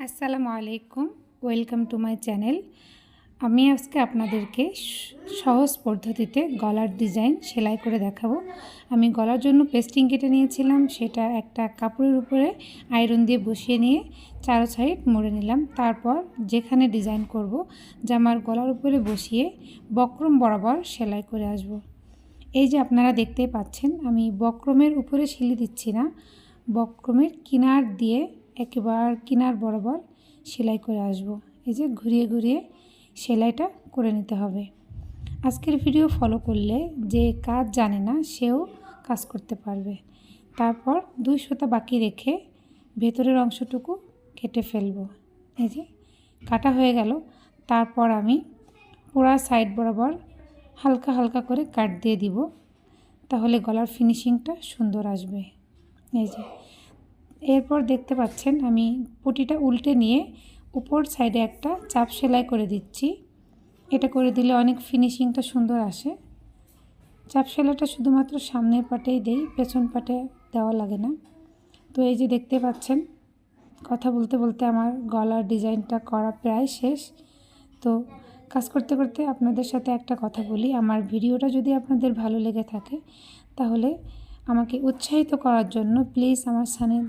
আসসালামু আলাইকুম, welcome to my channel. আমি আজকে আপনাদেরকে সহজ পদ্ধতিতে গলার ডিজাইন সেলাই করে দেখাবো। আমি গলার জন্য পেস্টিং কেটে নিয়েছিলাম, সেটা একটা কাপড়ের উপরে আয়রন দিয়ে বসিয়ে নিয়ে চারো সাইড মুড়ে নিলাম। তারপর যেখানে ডিজাইন করব জামার গলার উপরে বসিয়ে বক্রম বরাবর সেলাই করে আসব। এই যে আপনারা দেখতেই পাচ্ছেন, আমি বক্রমের উপরে সিলি দিচ্ছি না, বক্রমের কিনার দিয়ে একেবারে কিনার বরাবর সেলাই করে আসব। এই যে ঘুরিয়ে ঘুরিয়ে সেলাইটা করে নিতে হবে। আজকের ভিডিও ফলো করলে যে কাজ জানে না সেও কাজ করতে পারবে। তারপর 2 সুতা বাকি রেখে ভেতরের অংশটুকু কেটে ফেলব। এই যে কাটা হয়ে গেল। তারপর আমি পুরা সাইড বরাবর হালকা হালকা করে কাট দিয়ে দিব, তাহলে গলার ফিনিশিংটা সুন্দর আসবে। এই যে এরপর দেখতে পাচ্ছেন আমি পটিটা উল্টে নিয়ে উপর সাইডে একটা চাপ সেলাই করে দিচ্ছি। এটা করে দিলে অনেক ফিনিশিংটা সুন্দর আসে। চাপ সেলাইটা শুধুমাত্র সামনের পাটেই দেই, পেছন পাটে দেওয়া লাগে না। তো এই যে দেখতে পাচ্ছেন, কথা বলতে বলতে আমার গলার ডিজাইনটা করা প্রায় শেষ। তো কাজ করতে করতে আপনাদের সাথে একটা কথা বলি, আমার ভিডিওটা যদি আপনাদের ভালো লেগে থাকে তাহলে আমাকে উৎসাহিত করার জন্য প্লিজ আমার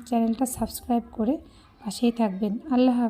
চ্যানেলটা সাবস্ক্রাইব করে পাশেই থাকবেন। আল্লাহ হাফেজ।